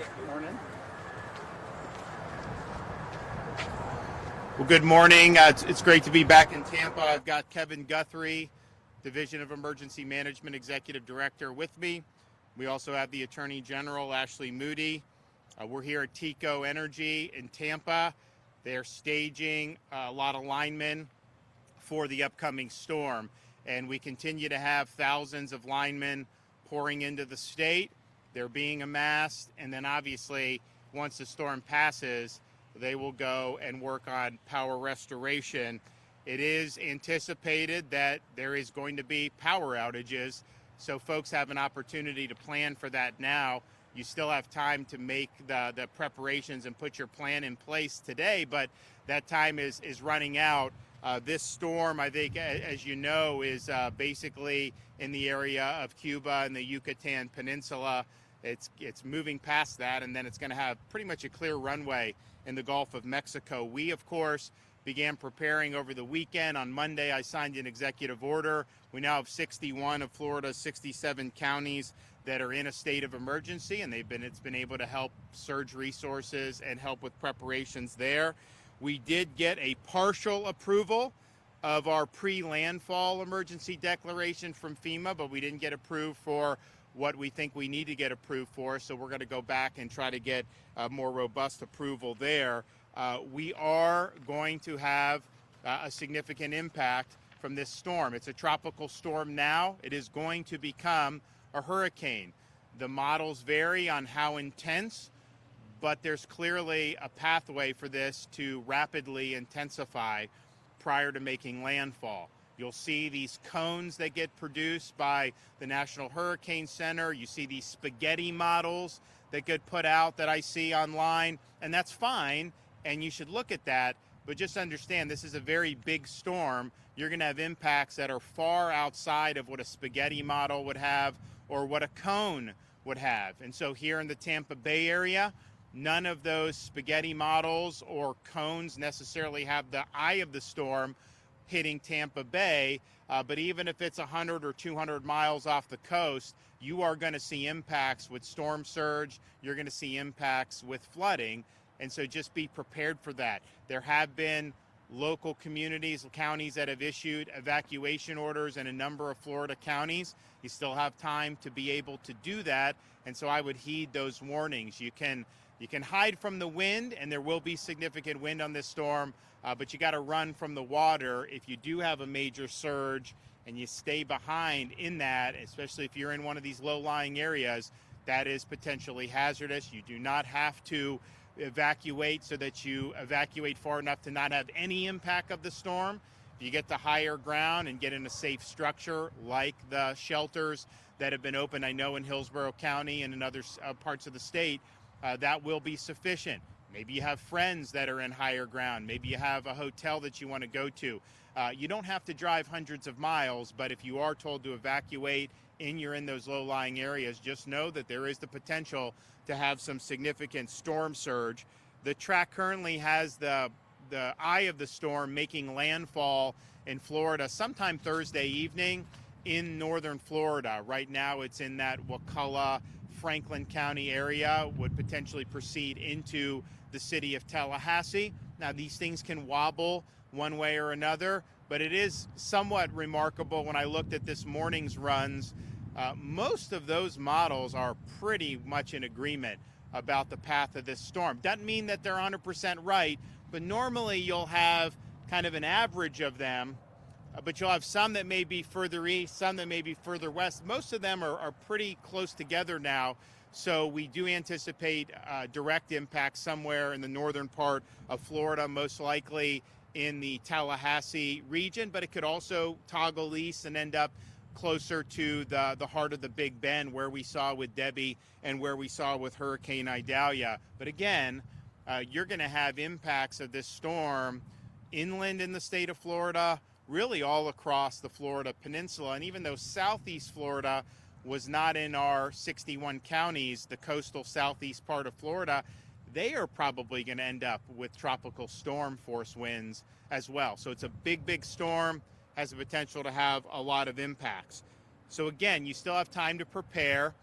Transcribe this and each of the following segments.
Good morning. Well, good morning. It's great to be back in Tampa. I've got Kevin Guthrie, Division of Emergency Management Executive Director, with me. We also have the Attorney General, Ashley Moody. We're here at TECO Energy in Tampa. They're staging a lot of linemen for the upcoming storm, and we continue to have thousands of linemen pouring into the state. They're being amassed, and then obviously once the storm passes, they will go and work on power restoration. It is anticipated that there is going to be power outages, so folks have an opportunity to plan for that now. You still have time to make the preparations and put your plan in place today, but that time is running out. This storm, I think, as you know, is basically in the area of Cuba and the Yucatan Peninsula. It's moving past that, and then it's going to have pretty much a clear runway in the Gulf of Mexico. We, of course, began preparing over the weekend. On Monday, I signed an executive order. We now have 61 of Florida's 67 counties that are in a state of emergency, and it's been able to help surge resources and help with preparations there. We did get a partial approval of our pre-landfall emergency declaration from FEMA, but we didn't get approved for what we think we need to get approved for, so we're going to go back and try to get a more robust approval there. We are going to have a significant impact from this storm. It's a tropical storm now. It is going to become a hurricane. The models vary on how intense, but there's clearly a pathway for this to rapidly intensify prior to making landfall. You'll see these cones that get produced by the National Hurricane Center. You see these spaghetti models that get put out that I see online, and that's fine, and you should look at that, but just understand this is a very big storm. You're going to have impacts that are far outside of what a spaghetti model would have or what a cone would have. And so here in the Tampa Bay area, none of those spaghetti models or cones necessarily have the eye of the storm hitting Tampa Bay, but even if it's 100 or 200 miles off the coast, you are going to see impacts with storm surge. You're going to see impacts with flooding, and so just be prepared for that. There have been local communities, counties that have issued evacuation orders in a number of Florida counties. You still have time to be able to do that, and so I would heed those warnings. You can hide from the wind, and there will be significant wind on this storm, but you got to run from the water if you do have a major surge, and you stay behind in that, especially if you're in one of these low-lying areas. That is potentially hazardous. You do not have to evacuate so that you evacuate far enough to not have any impact of the storm. If you get to higher ground and get in a safe structure like the shelters that have been open, I know in Hillsborough County and in other parts of the state, that will be sufficient. Maybe you have friends that are in higher ground. Maybe you have a hotel that you want to go to. You don't have to drive hundreds of miles, but if you are told to evacuate and you're in those low-lying areas, just know that there is the potential to have some significant storm surge. The track currently has the eye of the storm making landfall in Florida sometime Thursday evening in northern Florida. Right now it's in that Wakulla, Franklin County area, would potentially proceed into the city of Tallahassee. Now, these things can wobble one way or another, but it is somewhat remarkable when I looked at this morning's runs. Most of those models are pretty much in agreement about the path of this storm. Doesn't mean that they're 100% right, but normally you'll have kind of an average of them, but you'll have some that may be further east, some that may be further west. Most of them are pretty close together now, so we do anticipate direct impact somewhere in the northern part of Florida, most likely in the Tallahassee region, but it could also toggle east and end up closer to the heart of the Big Bend, where we saw with Debbie and where we saw with Hurricane Idalia. But again, you're going to have impacts of this storm inland in the state of Florida, really all across the Florida peninsula. And even though southeast Florida was not in our 61 counties, the coastal southeast part of Florida, they are probably going to end up with tropical storm force winds as well. So it's a big, big storm, has the potential to have a lot of impacts. So again, you still have time to prepare.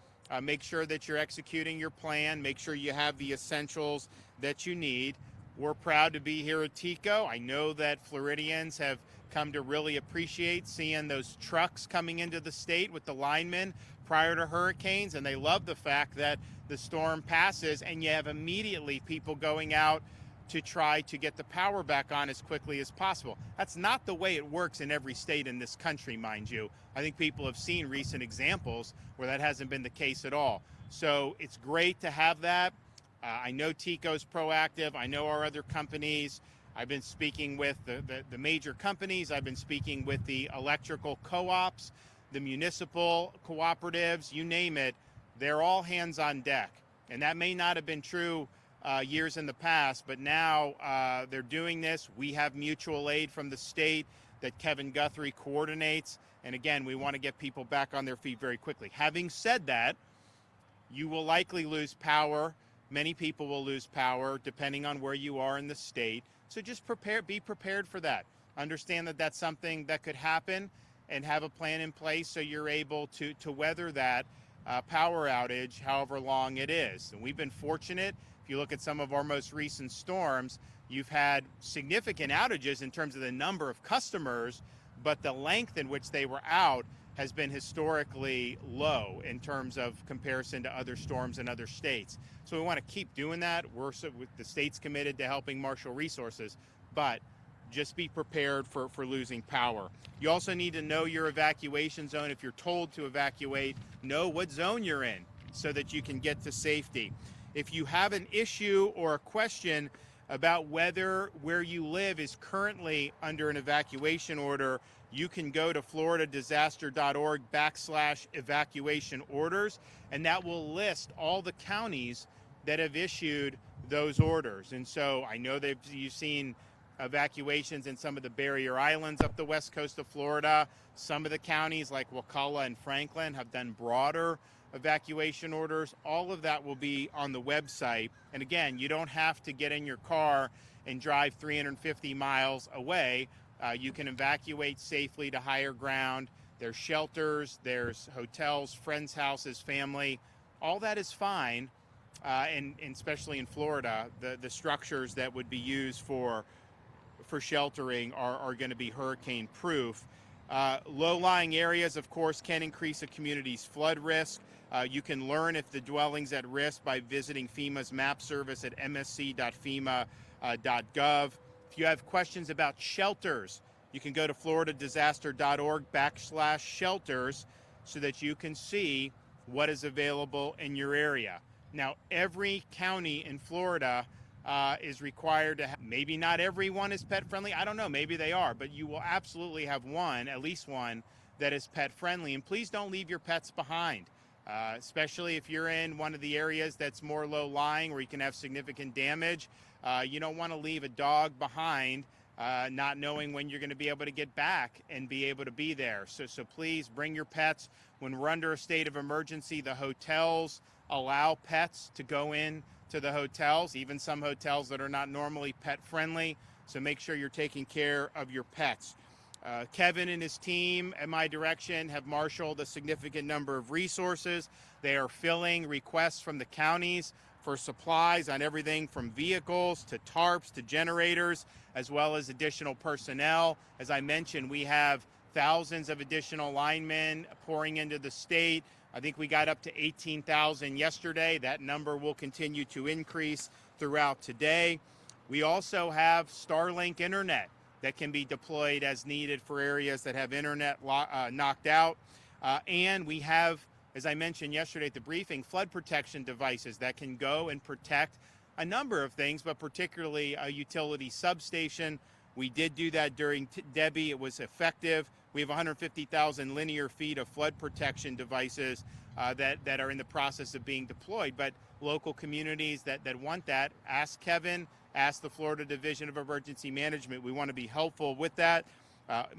Make sure that you're executing your plan. Make sure you have the essentials that you need. We're proud to be here at TECO. I know that Floridians have come to really appreciate seeing those trucks coming into the state with the linemen prior to hurricanes, and they love the fact that the storm passes and you have immediately people going out to try to get the power back on as quickly as possible. That's not the way it works in every state in this country, mind you. I think people have seen recent examples where that hasn't been the case at all. So it's great to have that. I know TECO's proactive. I know our other companies. I've been speaking with the major companies. I've been speaking with the electrical co-ops, the municipal cooperatives, you name it. They're all hands on deck. And that may not have been true years in the past, but now they're doing this. We have mutual aid from the state that Kevin Guthrie coordinates. And again, we want to get people back on their feet very quickly. Having said that, you will likely lose power. Many people will lose power depending on where you are in the state. So just be prepared for that. Understand that that's something that could happen and have a plan in place so you're able to weather that power outage however long it is. And we've been fortunate. If you look at some of our most recent storms, you've had significant outages in terms of the number of customers, but the length in which they were out has been historically low in terms of comparison to other storms in other states. So we want to keep doing that. The state's committed to helping marshal resources, but just be prepared for losing power. You also need to know your evacuation zone. If you're told to evacuate, know what zone you're in so that you can get to safety. If you have an issue or a question about whether where you live is currently under an evacuation order, you can go to floridadisaster.org/evacuation orders, and that will list all the counties that have issued those orders. And so I know that you've seen evacuations in some of the barrier islands up the west coast of Florida. Some of the counties like Wakulla and Franklin have done broader evacuation orders. All of that will be on the website. And again, you don't have to get in your car and drive 350 miles away. You can evacuate safely to higher ground. There's shelters, there's hotels, friends' houses, family. All that is fine. And especially in Florida, the structures that would be used for sheltering are going to be hurricane proof. Low-lying areas, of course, can increase a community's flood risk. You can learn if the dwelling's at risk by visiting FEMA's map service at msc.fema.gov. If you have questions about shelters, you can go to floridadisaster.org/shelters so that you can see what is available in your area. Now, every county in Florida is required to have, maybe not everyone is pet friendly. I don't know, maybe they are, but you will absolutely have one, at least one, that is pet friendly. And please don't leave your pets behind, especially if you're in one of the areas that's more low lying where you can have significant damage. You don't want to leave a dog behind, not knowing when you're going to be able to get back and be able to be there. So please bring your pets. When we're under a state of emergency, the hotels allow pets to go in to the hotels, even some hotels that are not normally pet friendly. So make sure you're taking care of your pets. Kevin and his team at my direction have marshaled a significant number of resources. They are filling requests from the counties for supplies on everything from vehicles to tarps to generators, as well as additional personnel. As I mentioned, we have thousands of additional linemen pouring into the state. I think we got up to 18,000 yesterday. That number will continue to increase throughout today. We also have Starlink internet that can be deployed as needed for areas that have internet knocked out. And we have, as I mentioned yesterday at the briefing, flood protection devices that can go and protect a number of things, but particularly a utility substation. We did do that during Debbie. It was effective. We have 150,000 linear feet of flood protection devices that are in the process of being deployed. But local communities that want that, ask Kevin, ask the Florida Division of Emergency Management. We want to be helpful with that.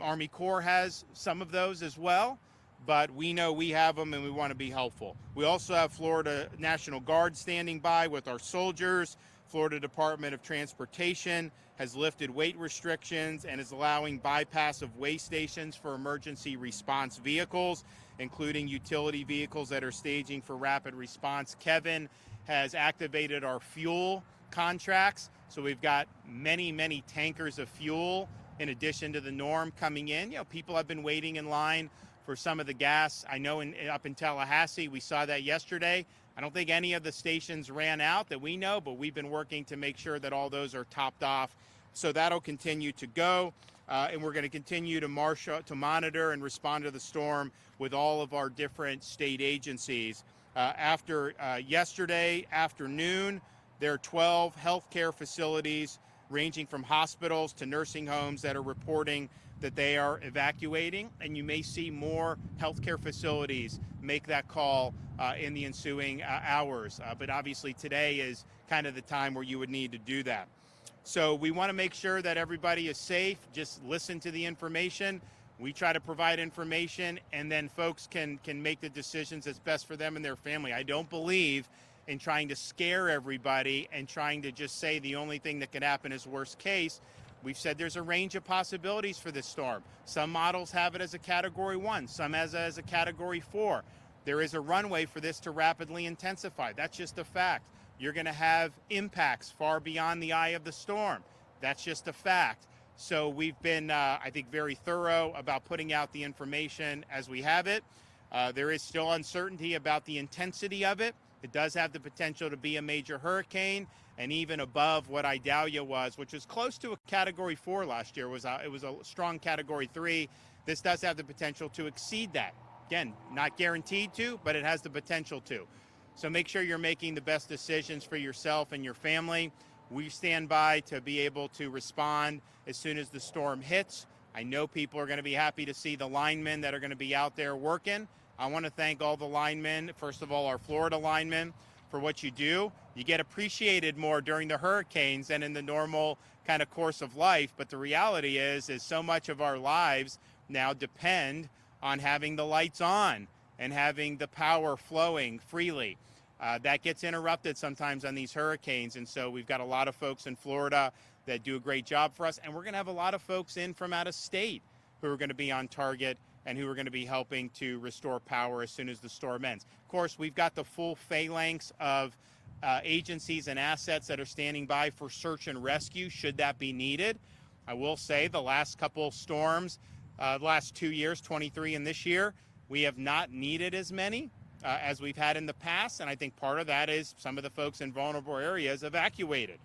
Army Corps has some of those as well, but we know we have them and we want to be helpful. We also have Florida National Guard standing by with our soldiers. Florida Department of Transportation has lifted weight restrictions and is allowing bypass of way stations for emergency response vehicles. including utility vehicles that are staging for rapid response. Kevin has activated our fuel contracts, so we've got many tankers of fuel in addition to the norm coming in. You know, people have been waiting in line for some of the gas. I know up in Tallahassee, we saw that yesterday. I don't think any of the stations ran out that we know, but we've been working to make sure that all those are topped off. So that'll continue to go, and we're going to continue to monitor and respond to the storm with all of our different state agencies. After yesterday afternoon, there are 12 healthcare facilities ranging from hospitals to nursing homes that are reporting that they are evacuating, and you may see more healthcare facilities make that call in the ensuing hours. But obviously today is kind of the time where you would need to do that. So we want to make sure that everybody is safe. Just listen to the information. We try to provide information, and then folks can make the decisions that's best for them and their family. I don't believe in trying to scare everybody and trying to just say the only thing that could happen is worst case. We've said there's a range of possibilities for this storm. Some models have it as a Category 1, some as a Category 4. There is a runway for this to rapidly intensify. That's just a fact. You're going to have impacts far beyond the eye of the storm. That's just a fact. So we've been, I think, very thorough about putting out the information as we have it. There is still uncertainty about the intensity of it. It does have the potential to be a major hurricane, and even above what Idalia was, which was close to a Category 4 last year. It was a strong Category 3. This does have the potential to exceed that. Again, not guaranteed to, but it has the potential to. So make sure you're making the best decisions for yourself and your family. We stand by to be able to respond as soon as the storm hits. I know people are going to be happy to see the linemen that are going to be out there working. I want to thank all the linemen, first of all, our Florida linemen, for what you do. You get appreciated more during the hurricanes than in the normal kind of course of life. But the reality is so much of our lives now depend on having the lights on and having the power flowing freely. That gets interrupted sometimes on these hurricanes. And so we've got a lot of folks in Florida that do a great job for us. And we're going to have a lot of folks in from out of state who are going to be on target and who are going to be helping to restore power as soon as the storm ends. Of course, we've got the full phalanx of agencies and assets that are standing by for search and rescue should that be needed. I will say the last couple storms, the last 2 years, 23 and this year, we have not needed as many as we've had in the past. And I think part of that is some of the folks in vulnerable areas evacuated.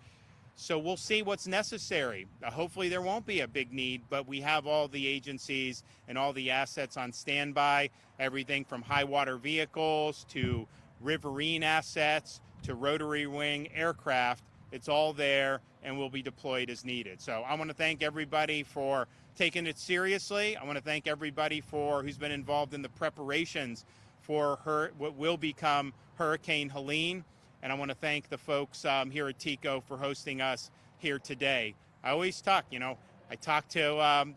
So we'll see what's necessary. Hopefully there won't be a big need, but we have all the agencies and all the assets on standby, everything from high water vehicles to riverine assets to rotary wing aircraft. It's all there and will be deployed as needed. So I want to thank everybody for taking it seriously. I want to thank everybody who's been involved in the preparations for what will become Hurricane Helene. And I want to thank the folks here at TECO for hosting us here today. I always talk, I talk to,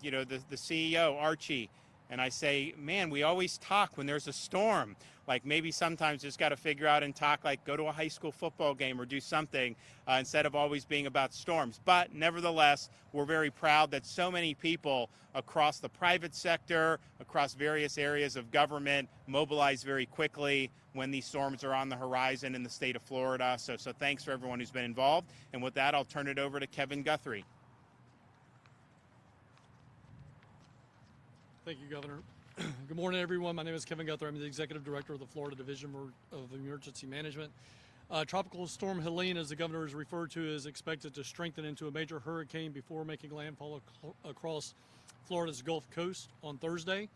the CEO, Archie, and I say, man, we always talk when there's a storm. Like maybe sometimes just got to figure out and talk, like go to a high school football game or do something instead of always being about storms. But nevertheless, we're very proud that so many people across the private sector, across various areas of government, mobilize very quickly when these storms are on the horizon in the state of Florida. So thanks for everyone who's been involved. And with that, I'll turn it over to Kevin Guthrie. Thank you, Governor. Good morning, everyone. My name is Kevin Guthrie. I'm the Executive Director of the Florida Division of Emergency Management. Tropical Storm Helene, as the Governor has referred to, is expected to strengthen into a major hurricane before making landfall across Florida's Gulf Coast on Thursday.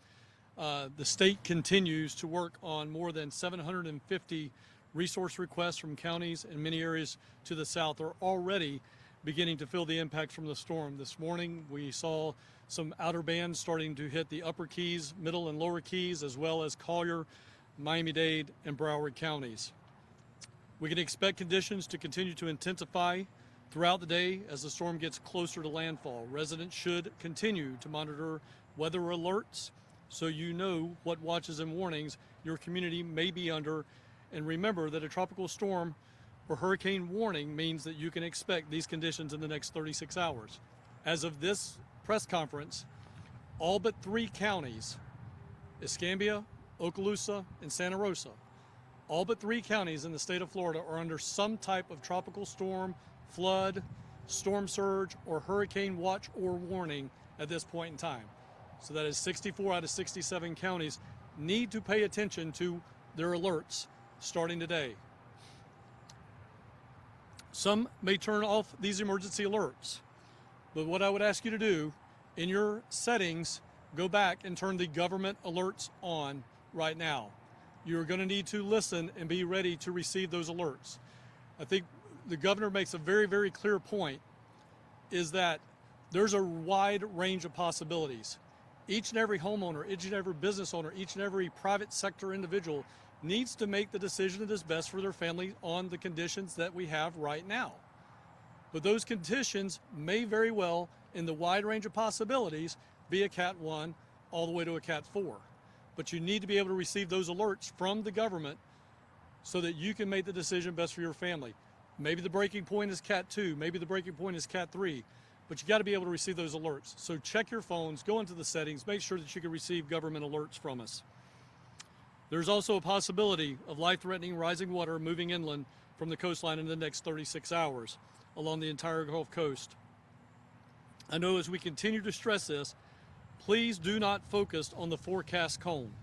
The state continues to work on more than 750 resource requests from counties, and many areas to the south are already beginning to feel the impacts from the storm. This morning, we saw some outer bands starting to hit the upper Keys, middle and lower Keys, as well as Collier, Miami-Dade, and Broward counties. We can expect conditions to continue to intensify throughout the day as the storm gets closer to landfall. Residents should continue to monitor weather alerts so you know what watches and warnings your community may be under. And remember that a tropical storm or hurricane warning means that you can expect these conditions in the next 36 hours. As of this press conference, all but 3 counties, Escambia, Okaloosa, and Santa Rosa. All but 3 counties in the state of Florida are under some type of tropical storm, flood, storm surge, or hurricane watch or warning at this point in time. So that is 64 out of 67 counties need to pay attention to their alerts starting today. Some may turn off these emergency alerts, but what I would ask you to do in your settings, go back and turn the government alerts on right now. You're going to need to listen and be ready to receive those alerts. I think the governor makes a very, very clear point, is that there's a wide range of possibilities. Each and every homeowner, each and every business owner, each and every private sector individual needs to make the decision that is best for their family on the conditions that we have right now. But those conditions may very well, in the wide range of possibilities, be a Cat 1 all the way to a Cat 4. But you need to be able to receive those alerts from the government so that you can make the decision best for your family. Maybe the breaking point is Cat 2, maybe the breaking point is Cat 3, but you got to be able to receive those alerts. So check your phones, go into the settings, make sure that you can receive government alerts from us. There's also a possibility of life-threatening rising water moving inland from the coastline in the next 36 hours along the entire Gulf Coast. I know as we continue to stress this, please do not focus on the forecast cone.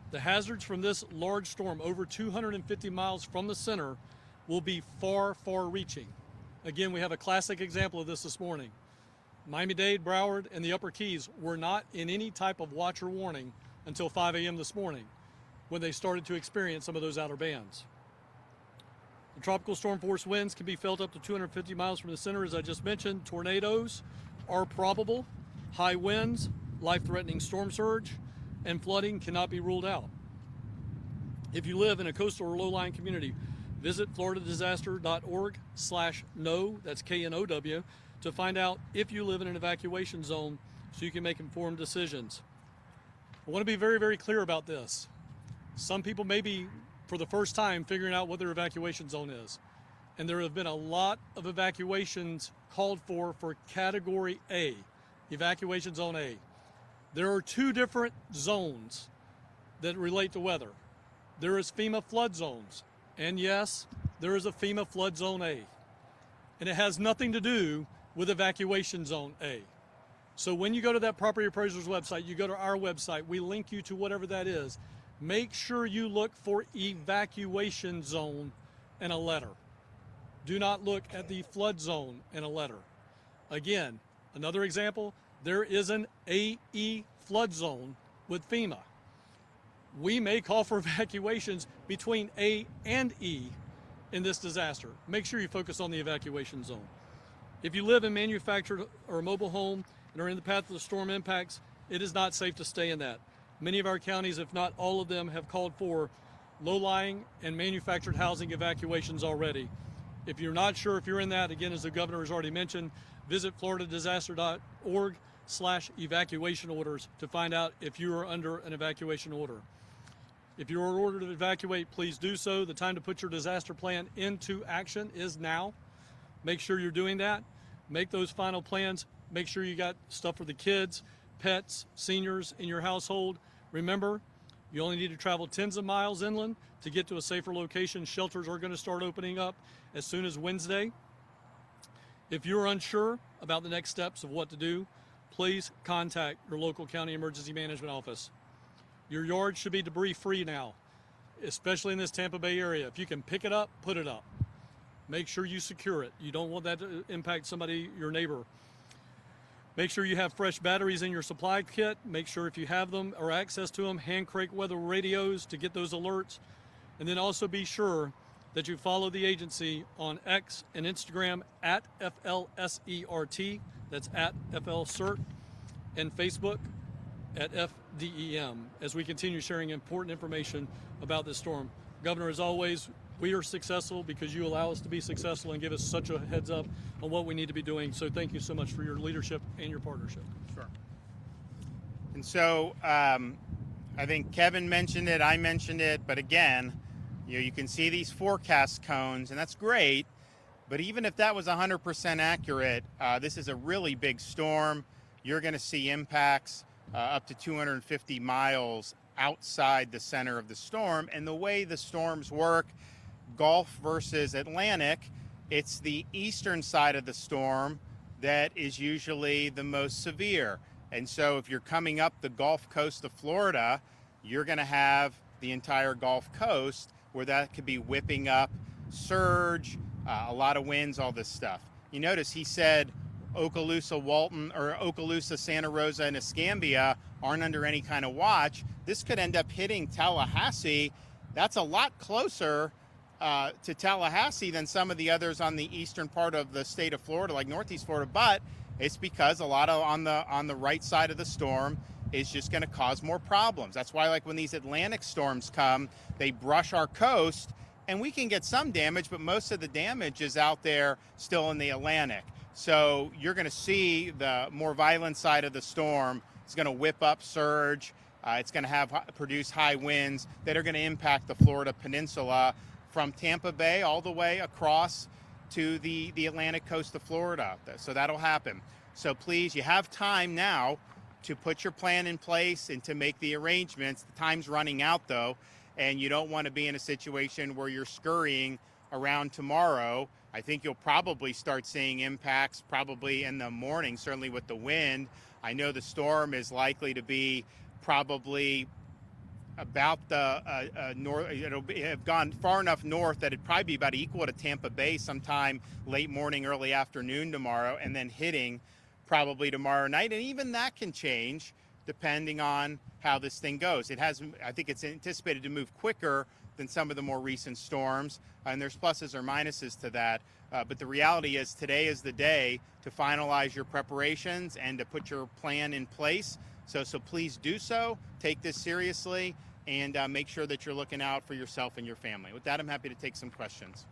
The hazards from this large storm, over 250 miles from the center, will be far, far reaching. Again, we have a classic example of this morning. Miami-Dade, Broward, and the Upper Keys were not in any type of watch or warning until 5 a.m. this morning, when they started to experience some of those outer bands. The tropical storm force winds can be felt up to 250 miles from the center, as I just mentioned. Tornadoes are probable. High winds, life-threatening storm surge, and flooding cannot be ruled out. If you live in a coastal or low-lying community, visit floridadisaster.org/know, that's KNOW, to find out if you live in an evacuation zone so you can make informed decisions. I want to be very, very clear about this. Some people may be, for the first time, figuring out what their evacuation zone is. And there have been a lot of evacuations called for Category A, Evacuation Zone A. There are 2 different zones that relate to weather. There is FEMA flood zones, and yes, there is a FEMA flood zone A. And it has nothing to do with Evacuation Zone A. So when you go to that property appraiser's website, you go to our website, we link you to whatever that is. Make sure you look for evacuation zone in a letter. Do not look at the flood zone in a letter. Again, another example, there is an AE flood zone with FEMA. We may call for evacuations between A and E in this disaster. Make sure you focus on the evacuation zone. If you live in manufactured or a mobile home and are in the path of the storm impacts, it is not safe to stay in that. Many of our counties, if not all of them, have called for low-lying and manufactured housing evacuations already. If you're not sure if you're in that, again, as the governor has already mentioned, visit floridadisaster.org/evacuation orders to find out if you are under an evacuation order. If you're ordered to evacuate, please do so. The time to put your disaster plan into action is now. Make sure you're doing that. Make those final plans. Make sure you got stuff for the kids, pets, seniors in your household. Remember, you only need to travel tens of miles inland to get to a safer location. Shelters are going to start opening up as soon as Wednesday. If you're unsure about the next steps of what to do, please contact your local county emergency management office. Your yard should be debris-free now, especially in this Tampa Bay area. If you can pick it up, put it up. Make sure you secure it. You don't want that to impact somebody, your neighbor. Make sure you have fresh batteries in your supply kit. Make sure if you have them or access to them, hand crank weather radios to get those alerts. And then also be sure that you follow the agency on X and Instagram at FLSERT, that's at FLCERT, and Facebook at FDEM, as we continue sharing important information about this storm. Governor, as always, we are successful because you allow us to be successful and give us such a heads up on what we need to be doing. So thank you so much for your leadership and your partnership. Sure. And so I think Kevin mentioned it, I mentioned it, but again, you can see these forecast cones, and that's great. But even if that was 100% accurate, this is a really big storm. You're going to see impacts up to 250 miles outside the center of the storm. And the way the storms work, Gulf versus Atlantic, it's the eastern side of the storm that is usually the most severe. And so if you're coming up the Gulf Coast of Florida, you're going to have the entire Gulf Coast where that could be whipping up surge, a lot of winds, all this stuff. You notice he said Okaloosa, Walton, or Okaloosa, Santa Rosa, and Escambia aren't under any kind of watch. This could end up hitting Tallahassee. That's a lot closer to Tallahassee than some of the others on the eastern part of the state of Florida, like Northeast Florida. But it's because a lot of on the right side of the storm is just going to cause more problems. That's why, like when these Atlantic storms come, they brush our coast, and we can get some damage, but most of the damage is out there still in the Atlantic. So you're going to see the more violent side of the storm is going to whip up surge. It's going to produce high winds that are going to impact the Florida Peninsula from Tampa Bay all the way across to the Atlantic coast of Florida. So that'll happen. So please, you have time now to put your plan in place and to make the arrangements. The time's running out though, and you don't want to be in a situation where you're scurrying around tomorrow. I think you'll probably start seeing impacts probably in the morning, certainly with the wind. I know the storm is likely to be probably about the north. It'll have gone far enough north that it'd probably be about equal to Tampa Bay sometime late morning, early afternoon tomorrow, and then hitting probably tomorrow night. And even that can change depending on how this thing goes. I think it's anticipated to move quicker than some of the more recent storms, and there's pluses or minuses to that. But the reality is today is the day to finalize your preparations and to put your plan in place. So please do so. Take this seriously and make sure that you're looking out for yourself and your family. With that, I'm happy to take some questions.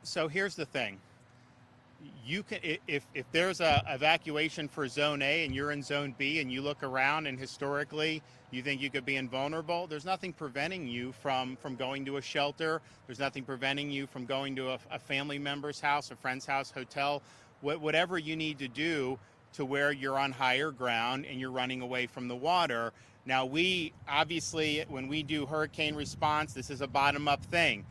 So here's the thing. You can, if there's a evacuation for Zone A and you're in Zone B and you look around and historically you think you could be invulnerable, there's nothing preventing you from going to a shelter. There's nothing preventing you from going to a family member's house, a friend's house, hotel, whatever you need to do to where you're on higher ground and you're running away from the water. Now we obviously, when we do hurricane response, this is a bottom-up thing.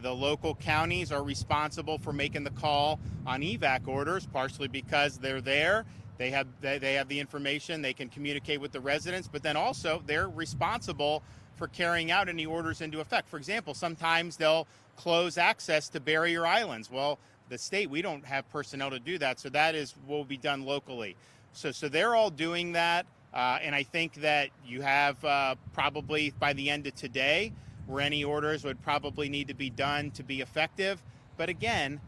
The local counties are responsible for making the call on evac orders, partially because they're there. They have the information. They can communicate with the residents, but then also they're responsible for carrying out any orders into effect. For example, sometimes they'll close access to barrier islands. Well, the state, we don't have personnel to do that, so that will be done locally. So they're all doing that, and I think that you have probably by the end of today, where any orders would probably need to be done to be effective. But again,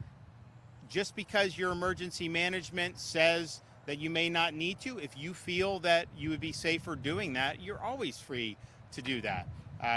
just because your emergency management says that you may not need to, if you feel that you would be safer doing that, you're always free to do that.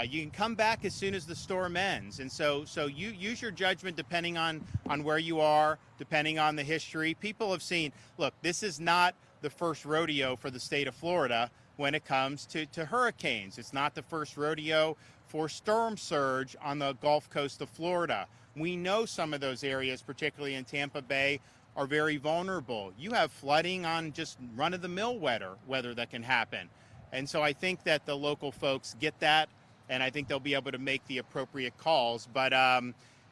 You can come back as soon as the storm ends. And so you use your judgment depending on where you are, depending on the history. People have seen, look, this is not the first rodeo for the state of Florida when it comes to hurricanes. It's not the first rodeo for storm surge on the Gulf Coast of Florida. We know some of those areas, particularly in Tampa Bay, are very vulnerable. You have flooding on just run-of-the-mill weather that can happen. And so I think that the local folks get that, and I think they'll be able to make the appropriate calls. But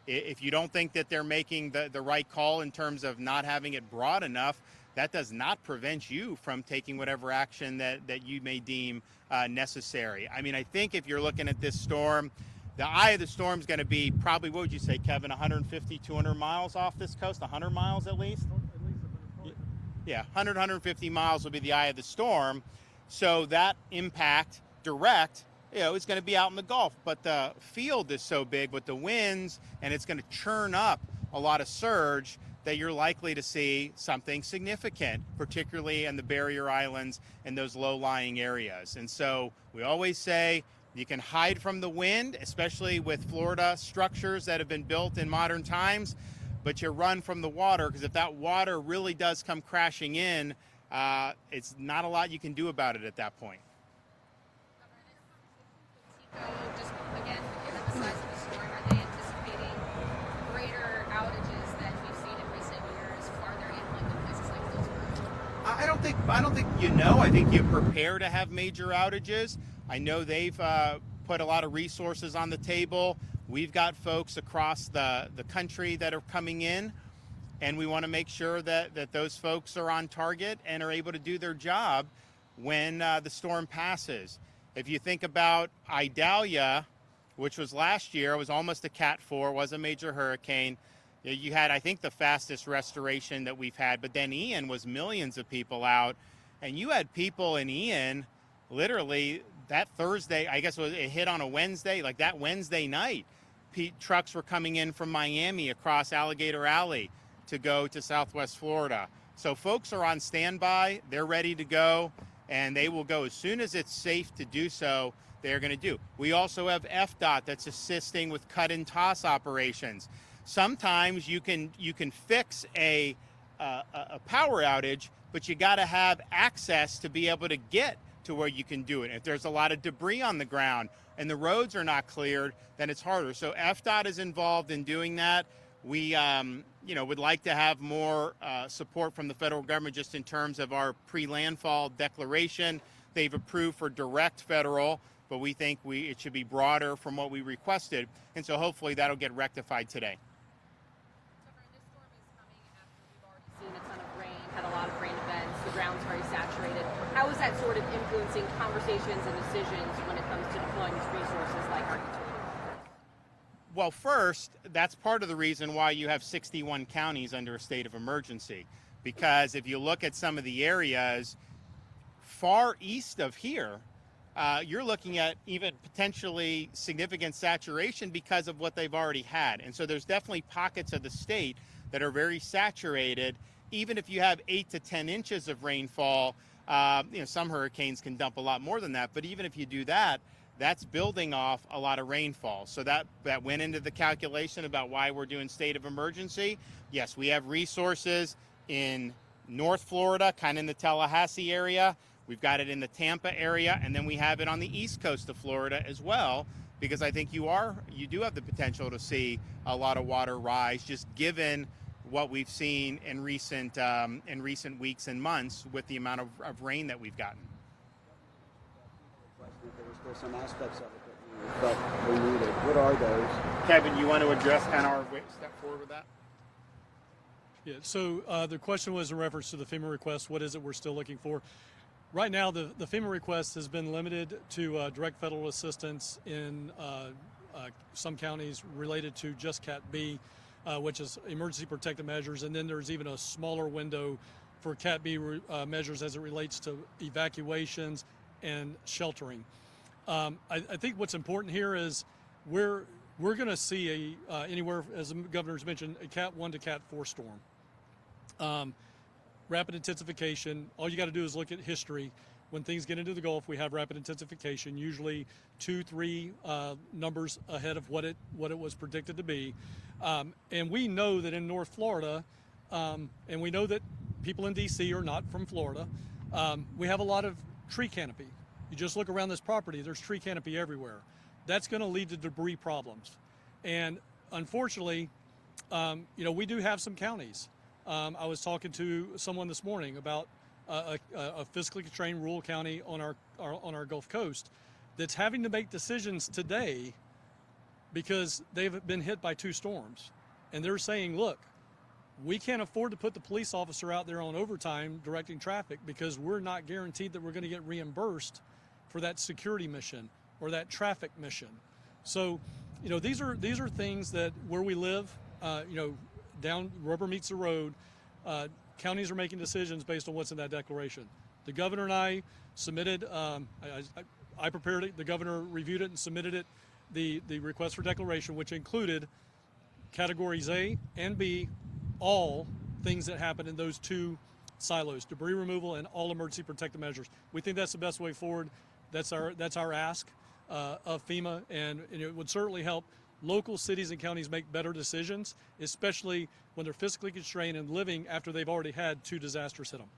if you don't think that they're making the right call in terms of not having it broad enough, that does not prevent you from taking whatever action that you may deem necessary. I mean, I think if you're looking at this storm, the eye of the storm is going to be probably, what would you say, Kevin, 150, 200 miles off this coast, 100 miles at least? Yeah, 100, 150 miles will be the eye of the storm. So that impact direct, it's going to be out in the Gulf. But the field is so big with the winds, and it's going to churn up a lot of surge that you're likely to see something significant, particularly in the barrier islands and those low-lying areas. And so we always say you can hide from the wind, especially with Florida structures that have been built in modern times, but you run from the water, because if that water really does come crashing in, it's not a lot you can do about it at that point. Just again, given the size of the storm, are they anticipating greater outages than we've seen in recent years farther inland in places like Hillsborough? I don't think you know. I think you prepare to have major outages. I know they've put a lot of resources on the table. We've got folks across the country that are coming in, and we want to make sure that those folks are on target and are able to do their job when the storm passes. If you think about Idalia, which was last year, it was almost a Cat 4, was a major hurricane. You had, I think, the fastest restoration that we've had, but then Ian was millions of people out, and you had people in Ian literally that Thursday, I guess it hit on a Wednesday, like that Wednesday night, trucks were coming in from Miami across Alligator Alley to go to Southwest Florida. So folks are on standby, they're ready to go, and they will go as soon as it's safe to do so. They're going to do. We also have FDOT that's assisting with cut and toss operations. Sometimes you can fix a power outage, but you got to have access to be able to get to where you can do it. If there's a lot of debris on the ground and the roads are not cleared, then it's harder. So FDOT is involved in doing that. We would like to have more support from the federal government just in terms of our pre-landfall declaration. They've approved for direct federal, but we think it should be broader from what we requested. And so hopefully that'll get rectified today. This storm is coming after we've already seen a ton of rain, had a lot of rain events, the ground's very saturated. How is that sort of influencing conversations and decisions when it comes to deploying these resources like our utility? Well, first, that's part of the reason why you have 61 counties under a state of emergency. Because if you look at some of the areas far east of here, you're looking at even potentially significant saturation because of what they've already had. And so there's definitely pockets of the state that are very saturated. Even if you have 8 to 10 inches of rainfall, some hurricanes can dump a lot more than that. But even if you do that, that's building off a lot of rainfall. So that went into the calculation about why we're doing state of emergency. Yes, we have resources in North Florida, kind of in the Tallahassee area. We've got it in the Tampa area, and then we have it on the east coast of Florida as well, because I think you do have the potential to see a lot of water rise, just given what we've seen in recent weeks and months with the amount of rain that we've gotten. There were still some aspects of it that we needed. What are those? Kevin, you want to address kind of our step forward with that? Yeah, so the question was in reference to the FEMA request. What is it we're still looking for? Right now, the FEMA request has been limited to direct federal assistance in some counties related to just Cat B, which is emergency protective measures, and then there's even a smaller window for Cat B measures as it relates to evacuations and sheltering. I think what's important here is we're going to see anywhere, as the governor's mentioned, a Cat 1 to Cat 4 storm. Rapid intensification. All you got to do is look at history. When things get into the Gulf, we have rapid intensification, usually 2-3 numbers ahead of what it was predicted to be. And we know that in North Florida, and we know that people in D.C. are not from Florida, we have a lot of tree canopy. You just look around this property, there's tree canopy everywhere. That's going to lead to debris problems. And unfortunately, we do have some counties. I was talking to someone this morning about a fiscally constrained rural county on our Gulf Coast that's having to make decisions today because they've been hit by 2 storms. And they're saying, look, we can't afford to put the police officer out there on overtime directing traffic because we're not guaranteed that we're going to get reimbursed for that security mission or that traffic mission. So, these are things that where we live, down rubber meets the road, counties are making decisions based on what's in that declaration. The governor and I submitted, I prepared it, the governor reviewed it and submitted it, the request for declaration, which included categories A and B, all things that happen in those two silos: debris removal and all emergency protective measures. We think that's the best way forward. That's our ask of FEMA, and it would certainly help local cities and counties make better decisions, especially when they're fiscally constrained and living after they've already had 2 disasters hit them.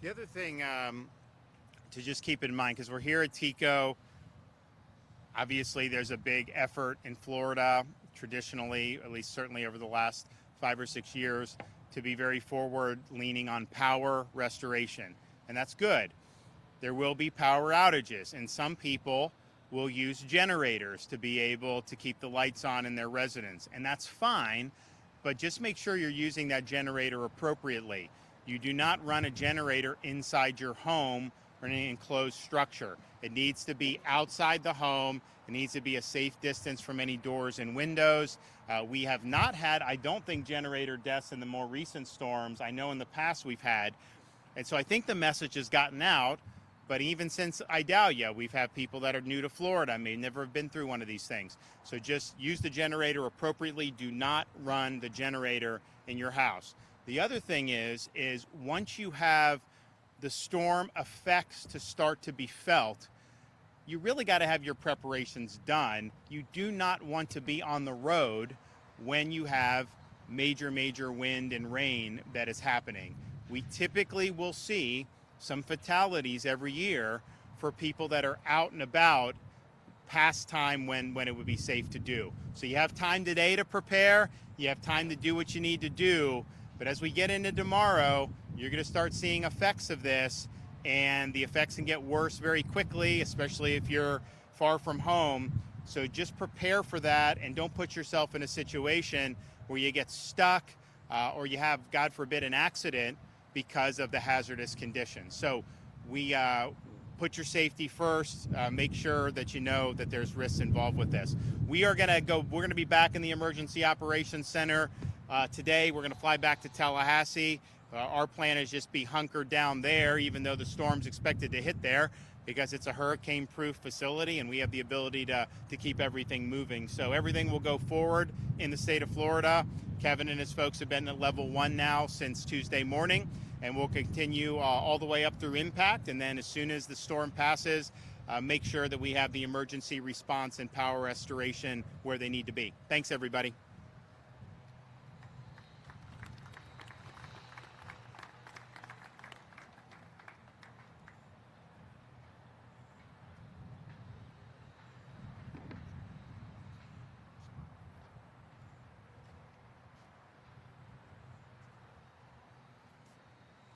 The other thing to just keep in mind, because we're here at TECO, obviously there's a big effort in Florida, traditionally, at least certainly over the last 5 or 6 years, to be very forward leaning on power restoration, and that's good. There will be power outages, and some people will use generators to be able to keep the lights on in their residence, and that's fine, but just make sure you're using that generator appropriately. You do not run a generator inside your home or in an enclosed structure. It needs to be outside the home. It needs to be a safe distance from any doors and windows. We have not had, I don't think, generator deaths in the more recent storms. I know in the past we've had. And so I think the message has gotten out. But even since Idalia, we've had people that are new to Florida, may never have been through one of these things. So just use the generator appropriately. Do not run the generator in your house. The other thing is once you have the storm effects to start to be felt, you really got to have your preparations done. You do not want to be on the road when you have major wind and rain that is happening. We typically will see some fatalities every year for people that are out and about past time when it would be safe to do. So you have time today to prepare, you have time to do what you need to do, but as we get into tomorrow, you're going to start seeing effects of this, and the effects can get worse very quickly, especially if you're far from home. So just prepare for that, and don't put yourself in a situation where you get stuck or you have, God forbid, an accident because of the hazardous conditions. So we put your safety first. Make sure that you know that there's risks involved with this. We're going to be back in the Emergency Operations Center today. We're going to fly back to Tallahassee. Our plan is just be hunkered down there, even though the storm's expected to hit there, because it's a hurricane-proof facility and we have the ability to keep everything moving. So everything will go forward in the state of Florida. Kevin and his folks have been at level 1 now since Tuesday morning, and we'll continue all the way up through impact. And then as soon as the storm passes, make sure that we have the emergency response and power restoration where they need to be. Thanks, everybody.